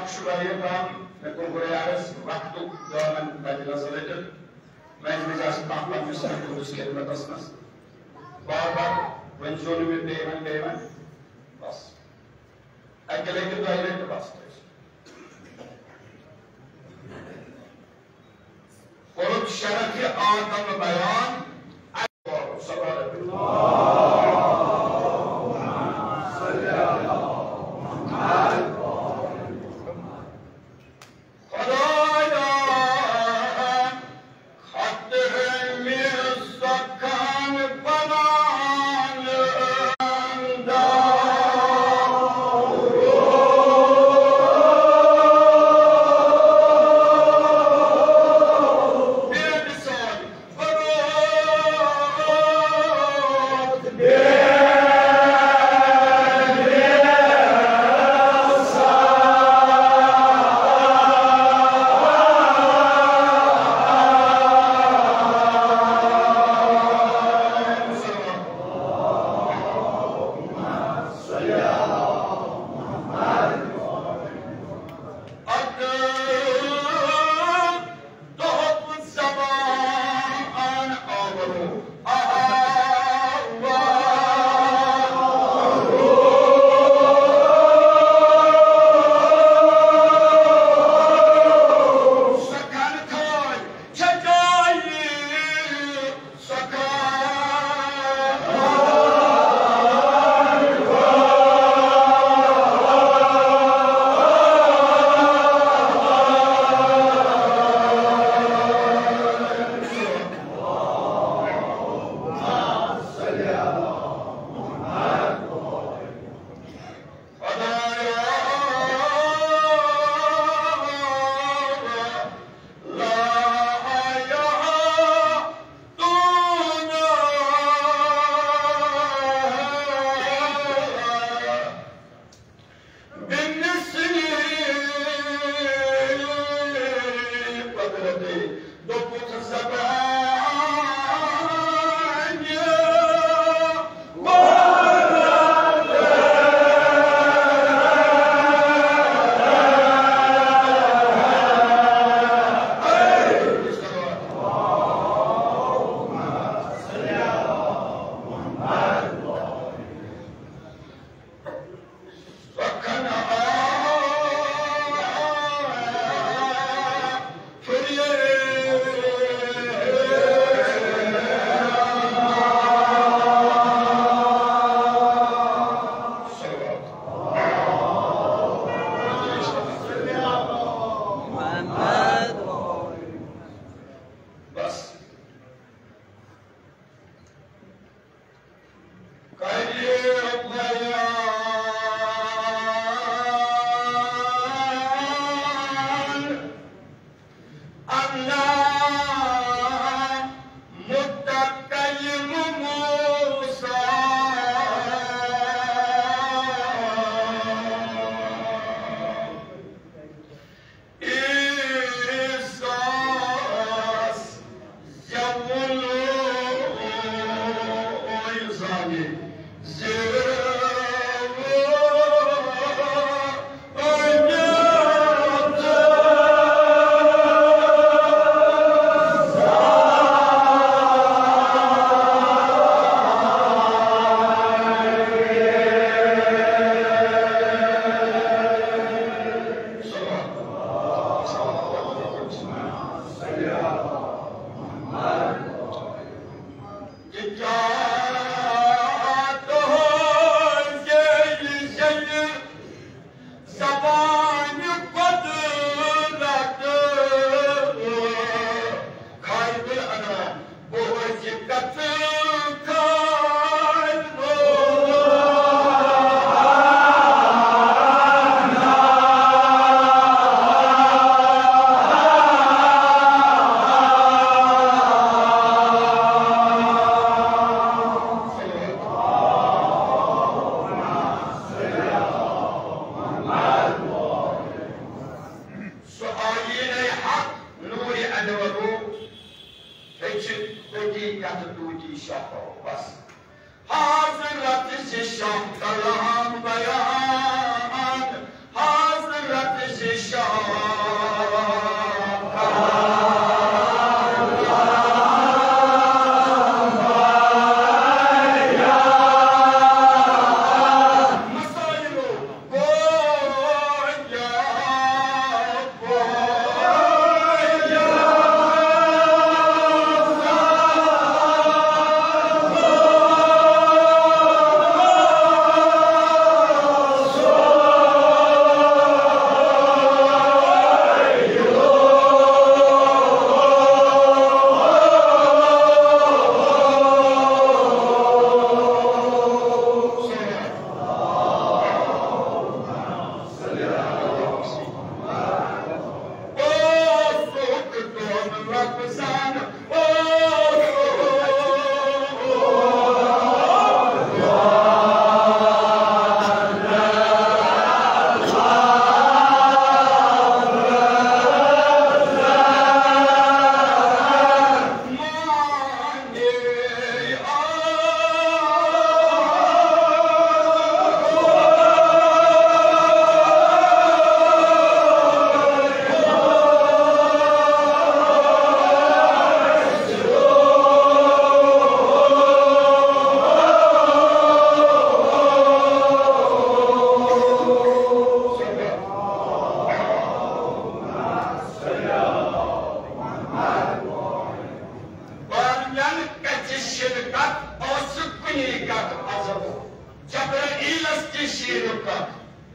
شوية نكون بريارس وقت دائما بدل زلتر ما يجوز أسمع مثلا كل كلمة تصنص بار ونشون من دائما بس أكلك دايرة بس قرب شرك آدم بيان صلى الله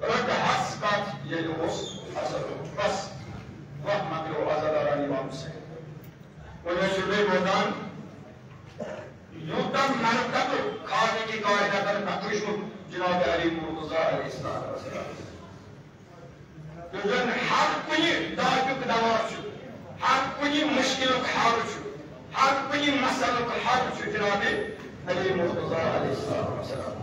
رد حسبت يلوس حسبه بس وحمد له أزدار الإمام حسين ونشبه بودان يوتم مرتب خارج کی قاعدہ پر نقش جناب علی مرتضی علیہ السلام بزن ہر کوئی داجک دوا چھو ہر کوئی مشکل حل چھو ہر کوئی مسئلہ حل چھو جناب علی مرتضی علیہ السلام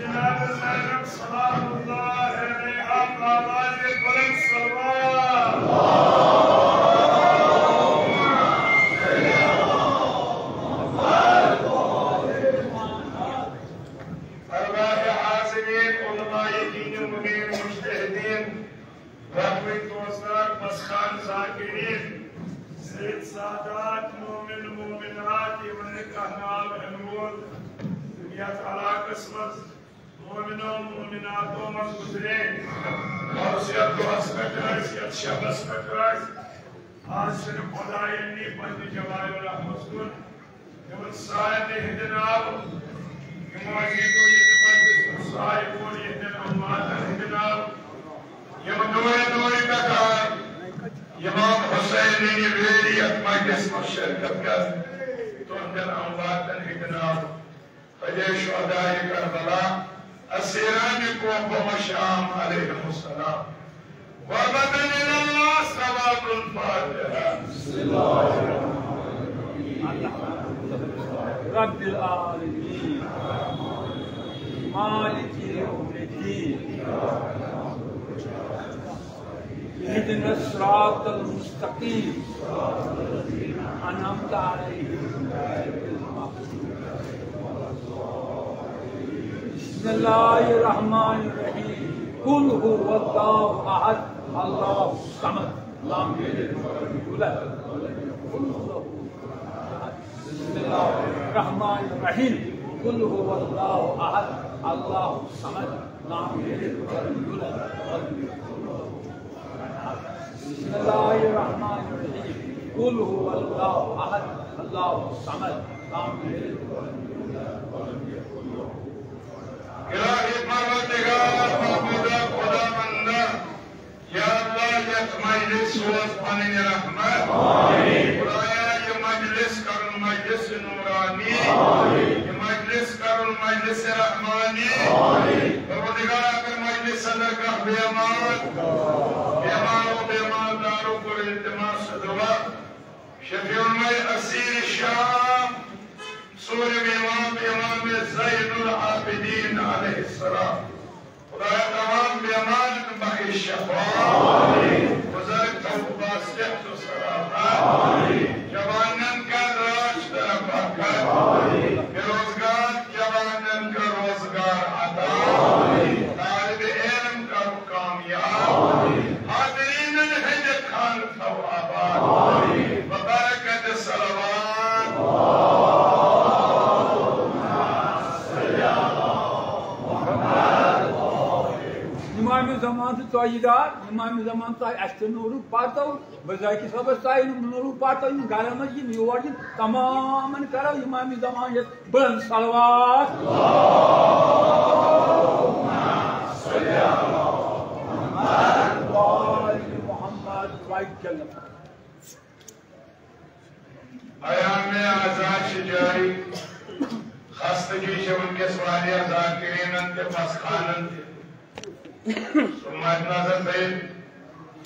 जनाब ज़ैनब सलामुल्लाह अलैहा आवाज़ बुलंद सलवात। सादात मोमिन मोमिनात यमन कहनाल अनमोल दुनिया ताला किस्मत मोमिनो मोमिनातो मस गुजरे और से तो हसरत है शबस पकरास आज से खुदा ने पंज जवाब रहमतुन यमन सायद हिदनाब यमन तो ये पंज सायद को ये दिन अम्मात हिदनाब यमन नूर का इमाम हुसैन ने वेरियत मजलिस में शिरकत कर तो अंदर अमवातन हिदनाब फजे शुहदाए करबला असीरान को बमशाम अलैहिस्सलाम व बदन इल्लाह सवाबुल फातिहा रब्बिल आलमीन मालिकी यौमिद्दीन इहदिना सिरातल मुस्तकीम अनअमत अलैहिम बिस्मिल्लाहिर रहमानिर रहीम कुल हुवल्लाहु अहद अल्लाहु समद लम यलिद वलम यूलद बिस्मिल्लाहिर रहमानिर रहीम कुल हुवल्लाहु अहद अल्लाहु समद लम यलिद वलम यूलद बिस्मिल्लाहिर्रहमानिर्रहीम कुल हुवल्लाहु अहद अल्लाहु समद लम यलिद वलम यूलद वलम यकुल लहु इलाही परवरदिगार मौजूदा खुदावंदा या अल्लाह ये मजलिस रोज पानी रहमत आमीन खुदाया ये मजलिस करुल मजलिस नूरानी आमीन ये मजलिस करुल मजलिस रहमानी आमीन परवरदिगार अगर मजलिस सदर का बेईमान बेईमानदारों को इल्तिमास दुआ शफीउल मई असीर शाम सूर्य इमाम ज़ैनुल आबिदीन अलैहिस्सलाम खुदाया तमाम बेईमान बख्श शफा आमीन बुजुर्ग तौबा सेहत सलामत आमीन जवानन का राज तरफ कर आमीन बेरोजगार जवानन का रोजगार अता आमीन तालिब इल्म का कामयाब आमीन हाज़रीन हज खान थवाबाद आमीन बबरकत सलवात इमाम ज़मान तोयदार इमाम ज़मान ताई अष्ट नूर पातो बजाकी सब ताई नूर पातो इन गाला में ये योर तमामन करो इमाम ज़मान ये बुलंद सलवात मोहम्मद वाइट जन्नत आयाम में आजाद जारी खस्तगी शवन के सवालिया ज़ाकिरीन के पास खानन सुम्मत नजर पे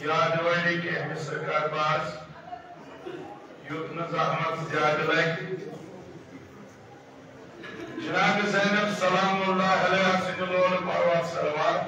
यादवली के सरकार पास युद्ध न ज़हमत ज्यादा लग जनाब ज़ैनब सलामुल्लाह अलैहा सिंगलोल परवार सलवात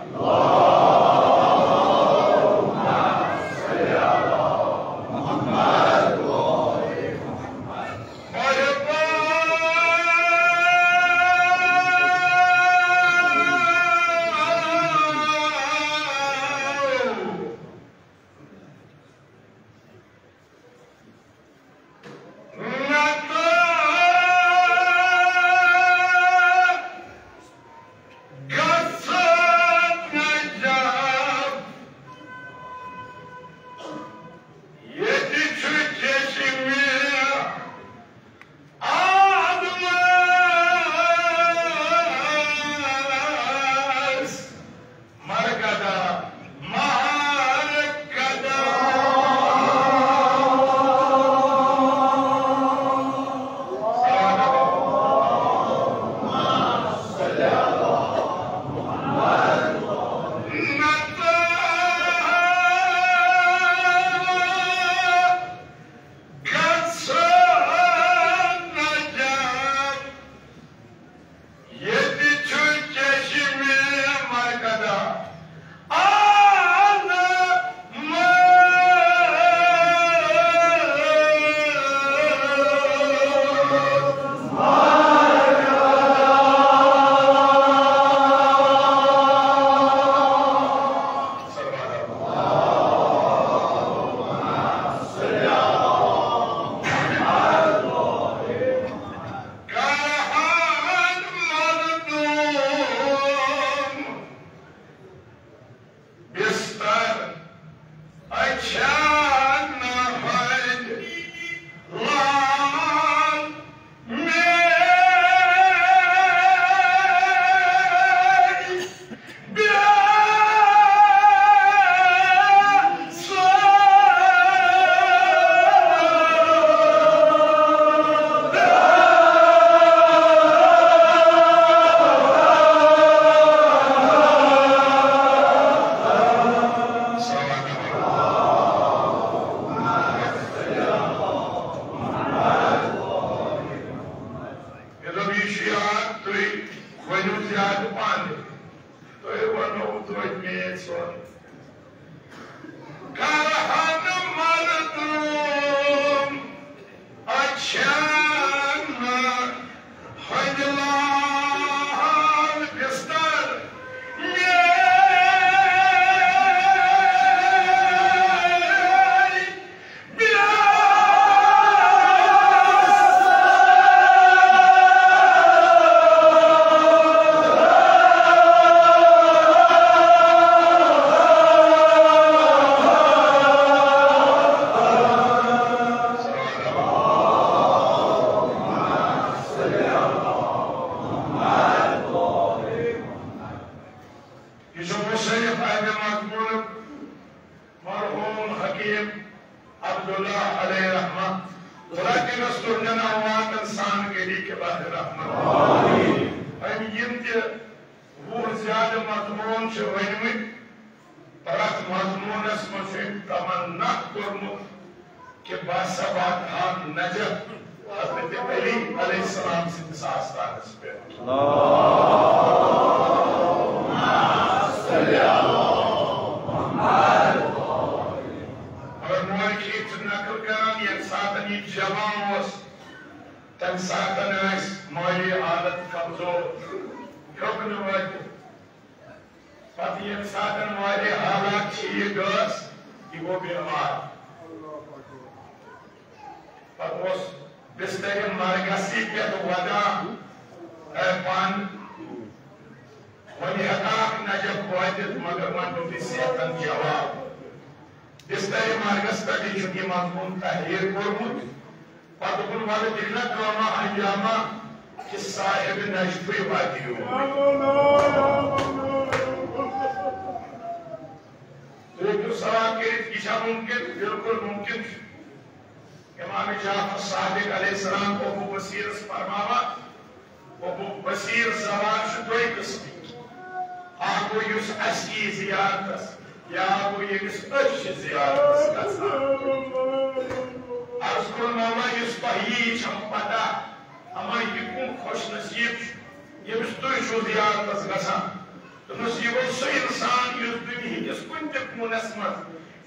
सोन करहन मर्दूम अच्छान हजलाल बिस्तर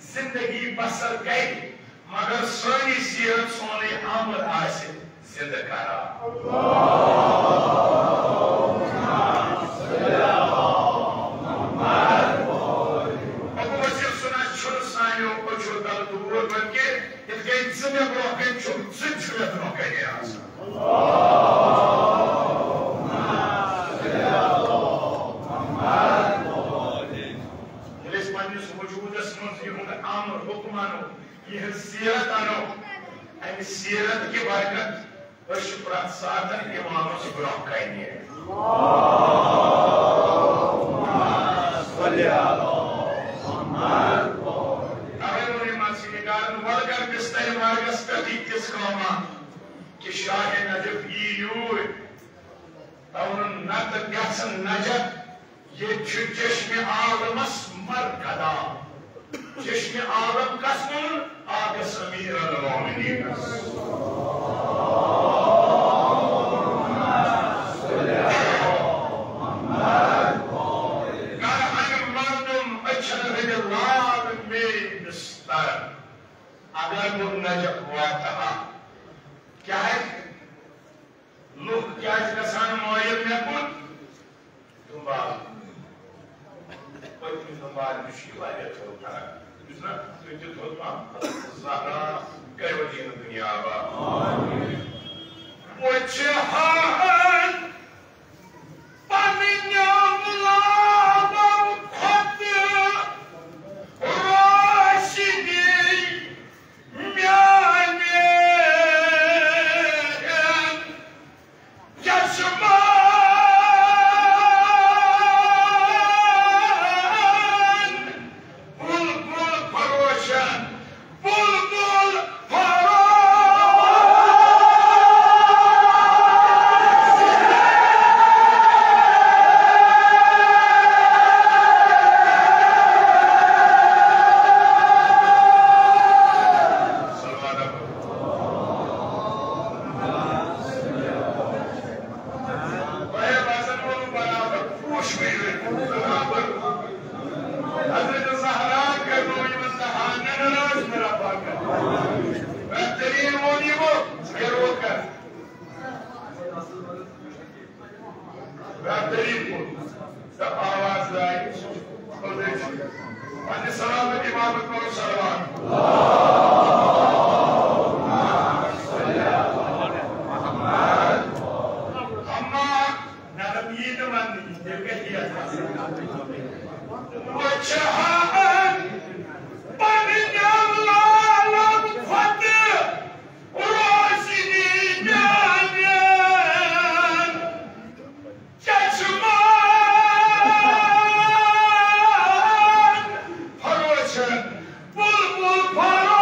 जिंदगी बसर गई मगर सारी सीरत सोने आमद आसे जिंदा करा अबू बशीर सुना छुल सायों को छुल दल दूर बनके इसके जिंदगी ब्रोके छुल जिंदगी ब्रोके गया यह सीरत आनो अमि सीरत की बरकत प्रत सातन इमामस ब्रोह कने वलगर बिस्तर मार्गस पे किस कौमा कि शाह नजफ यूर नत गसन नजत ये चश्मे आलमस मरकदा चश्मे आलम कसम आगस अमीर अल-मोमिनीन अगर वो नजफ हुआ था क्या है लोग क्या गसान मोयल में कुछ तुम्बाल मुश्किल होता है कई वजह दुनिया पन्ने सलामत इमामत करो सलवात अम्मा नरम ये तो मान नहीं देखे किया था वचहान पनियालालम फत उरासिनी जानियन चश्मान फरोशन बुलबुल फरो